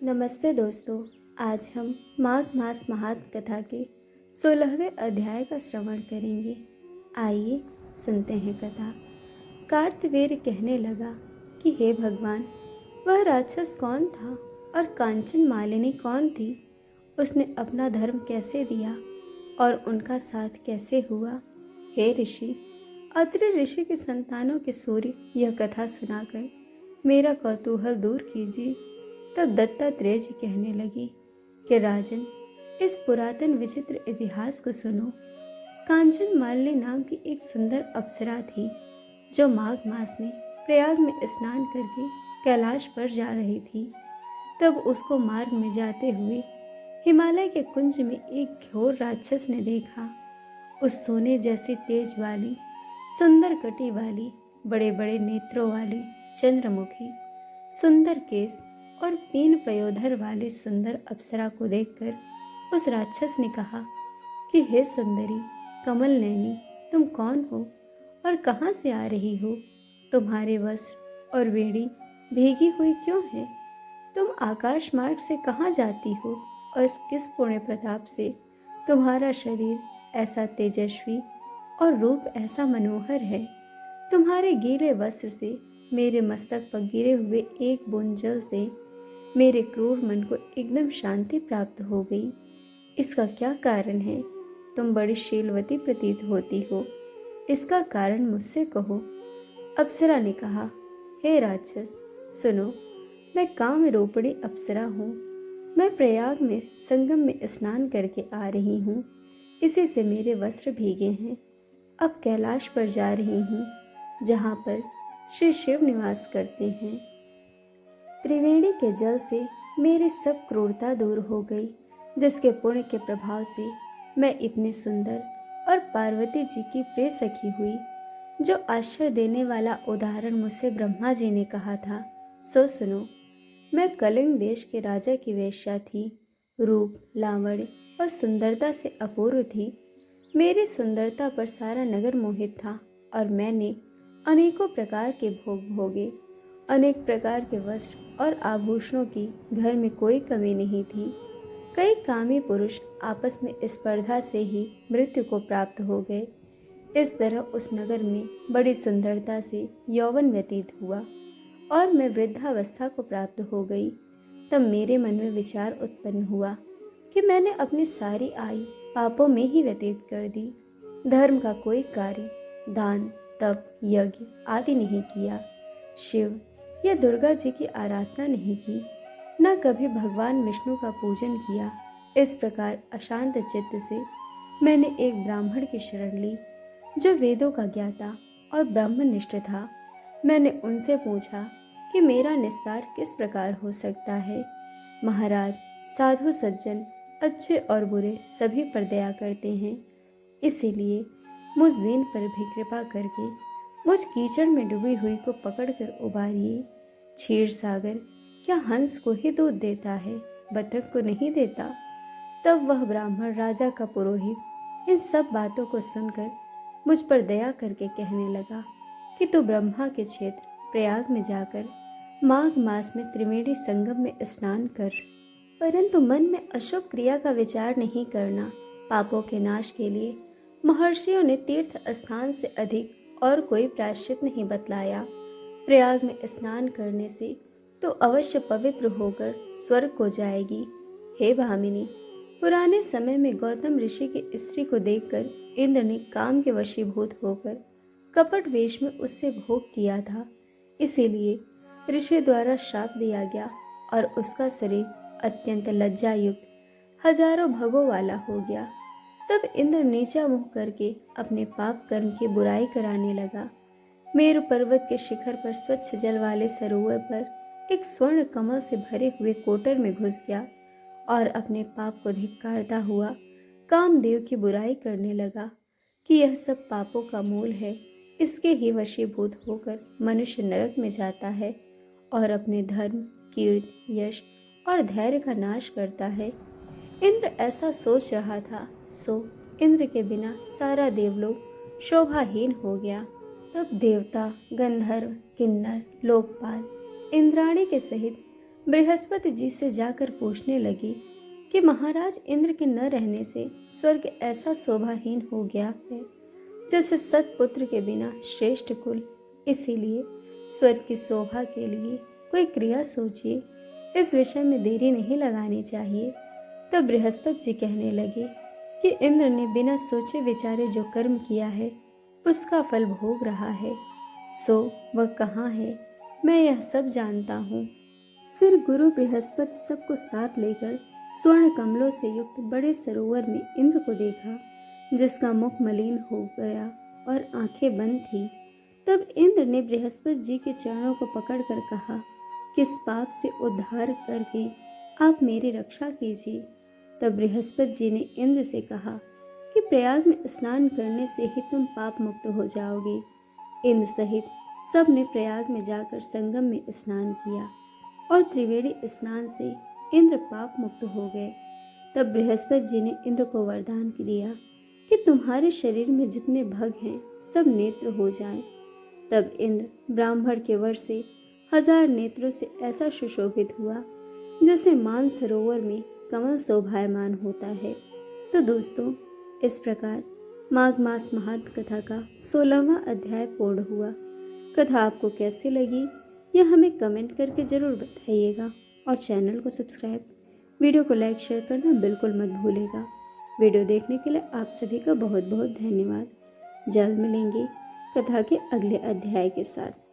नमस्ते दोस्तों। आज हम माघ मास महात्म कथा के 16वें अध्याय का श्रवण करेंगे। आइए सुनते हैं कथा। कार्तवीर्य कहने लगा कि हे भगवान, वह राक्षस कौन था और कांचन मालिनी कौन थी? उसने अपना धर्म कैसे दिया और उनका साथ कैसे हुआ? हे ऋषि, अत्रि ऋषि की संतानों के सूर्य यह कथा सुनाकर मेरा कौतूहल दूर कीजिए। तब दत्तात्रेय जी कहने लगे कि राजन, इस पुरातन विचित्र इतिहास को सुनो। कांचन मालिनी नाम की एक सुंदर अप्सरा थी जो माघ मास में प्रयाग में स्नान करके कैलाश पर जा रही थी। तब उसको मार्ग में जाते हुए हिमालय के कुंज में एक घोर राक्षस ने देखा। उस सोने जैसी तेज वाली, सुंदर कटी वाली, बड़े बड़े नेत्रों वाली, चंद्रमुखी, सुंदर केस और 3 पयोधर वाली सुंदर अप्सरा को देखकर उस राक्षस ने कहा कि हे सुंदरी, कमल नैनी, तुम कौन हो और कहाँ से आ रही हो? तुम्हारे वस्त्र और बेड़ी भीगी हुई क्यों है? तुम आकाश मार्ग से कहाँ जाती हो और किस पुण्य प्रताप से तुम्हारा शरीर ऐसा तेजस्वी और रूप ऐसा मनोहर है? तुम्हारे गीले वस्त्र से मेरे मस्तक पर गिरे हुए एक बूंद जल से मेरे क्रूर मन को एकदम शांति प्राप्त हो गई। इसका क्या कारण है? तुम बड़ी शीलवती प्रतीत होती हो, इसका कारण मुझसे कहो। अप्सरा ने कहा, हे राक्षस, सुनो, मैं काम रूपिणी अप्सरा हूँ। मैं प्रयाग में संगम में स्नान करके आ रही हूँ, इसी से मेरे वस्त्र भीगे हैं। अब कैलाश पर जा रही हूँ, जहाँ पर श्री शिव निवास करते हैं। त्रिवेणी के जल से मेरी सब क्रूरता दूर हो गई, जिसके पुण्य के प्रभाव से मैं इतनी सुंदर और पार्वती जी की प्रिय सखी हुई। जो आश्चर्य देने वाला उदाहरण मुझसे ब्रह्मा जी ने कहा था, सो सुनो। मैं कलिंग देश के राजा की वेश्या थी। रूप, लावण्य और सुंदरता से अपूर्व थी। मेरी सुंदरता पर सारा नगर मोहित था और मैंने अनेकों प्रकार के भोग भोगे। अनेक प्रकार के वस्त्र और आभूषणों की घर में कोई कमी नहीं थी। कई कामी पुरुष आपस में स्पर्धा से ही मृत्यु को प्राप्त हो गए। इस तरह उस नगर में बड़ी सुंदरता से यौवन व्यतीत हुआ और मैं वृद्धावस्था को प्राप्त हो गई। तब मेरे मन में विचार उत्पन्न हुआ कि मैंने अपनी सारी आयु पापों में ही व्यतीत कर दी। धर्म का कोई कार्य, दान, तप, यज्ञ आदि नहीं किया। शिव या दुर्गा जी की आराधना नहीं की, न कभी भगवान विष्णु का पूजन किया। इस प्रकार अशांत चित्त से मैंने एक ब्राह्मण की शरण ली, जो वेदों का ज्ञाता और ब्राह्मणनिष्ठ था। मैंने उनसे पूछा कि मेरा निस्तार किस प्रकार हो सकता है। महाराज, साधु सज्जन अच्छे और बुरे सभी पर दया करते हैं, इसीलिए मुझ दीन पर भी कृपा करके मुझ कीचड़ में डूबी हुई को पकड़कर उबारिए। क्षीर सागर क्या हंस को ही दूध देता है, बतख को नहीं देता? तब वह ब्राह्मण राजा का पुरोहित इन सब बातों को सुनकर मुझ पर दया करके कहने लगा कि तू ब्रह्मा के क्षेत्र प्रयाग में जाकर माघ मास में त्रिवेणी संगम में स्नान कर, परंतु मन में अशुभ क्रिया का विचार नहीं करना। पापों के नाश के लिए महर्षियों ने तीर्थ स्थान से अधिक और कोई प्रायश्चित नहीं बतलाया। प्रयाग में स्नान करने से तो अवश्य पवित्र होकर स्वर्ग को जाएगी। हे भामिनी, पुराने समय में गौतम ऋषि की स्त्री को देखकर इंद्र ने काम के वशीभूत होकर कपट वेश में उससे भोग किया था। इसीलिए ऋषि द्वारा श्राप दिया गया और उसका शरीर अत्यंत लज्जा युक्त हजारों भगों वाला हो गया। तब इंद्र नीचा मुंह करके अपने पाप कर्म की बुराई कराने लगा। मेरु पर्वत के शिखर पर स्वच्छ जल वाले सरोवर पर एक स्वर्ण कमल से भरे हुए कोटर में घुस गया और अपने पाप को धिक्कारता हुआ कामदेव की बुराई करने लगा कि यह सब पापों का मूल है। इसके ही वशीभूत होकर मनुष्य नरक में जाता है और अपने धर्म, कीर्ति, यश और धैर्य का नाश करता है। इंद्र ऐसा सोच रहा था, सो इंद्र के बिना सारा देवलोक शोभाहीन हो गया। तब देवता, गंधर्व, किन्नर, लोकपाल, इंद्राणी के सहित बृहस्पति जी से जाकर पूछने लगी कि महाराज इंद्र के न रहने से स्वर्ग ऐसा शोभाहीन हो गया है जैसे सतपुत्र के बिना श्रेष्ठ कुल। इसीलिए स्वर्ग की शोभा के लिए कोई क्रिया सोचिए, इस विषय में देरी नहीं लगानी चाहिए। तब बृहस्पति जी कहने लगे कि इंद्र ने बिना सोचे विचारे जो कर्म किया है उसका फल भोग रहा है, सो वह कहाँ है, मैं यह सब जानता हूँ। फिर गुरु बृहस्पति सबको साथ लेकर स्वर्ण कमलों से युक्त बड़े सरोवर में इंद्र को देखा, जिसका मुख मलिन हो गया और आंखें बंद थी। तब इंद्र ने बृहस्पति जी के चरणों को पकड़कर कहा कि इस पाप से उद्धार करके आप मेरी रक्षा कीजिए। तब बृहस्पति जी ने इंद्र से कहा कि प्रयाग में स्नान करने से ही तुम पाप मुक्त हो जाओगे। इंद्र सहित सब ने प्रयाग में जाकर संगम में स्नान किया और त्रिवेणी स्नान से इंद्र पाप मुक्त हो गए। तब बृहस्पति जी ने इंद्र को वरदान दिया कि तुम्हारे शरीर में जितने भग हैं सब नेत्र हो जाएं। तब इंद्र ब्राह्मण के वर से 1000 नेत्रों से ऐसा सुशोभित हुआ जैसे मान सरोवर में कमल शोभायमान होता है। तो दोस्तों, इस प्रकार माघ मास महात्म कथा का 16वां अध्याय पूर्ण हुआ। कथा आपको कैसी लगी यह हमें कमेंट करके ज़रूर बताइएगा और चैनल को सब्सक्राइब, वीडियो को लाइक शेयर करना बिल्कुल मत भूलिएगा। वीडियो देखने के लिए आप सभी का बहुत बहुत धन्यवाद। जल्द मिलेंगे कथा के अगले अध्याय के साथ।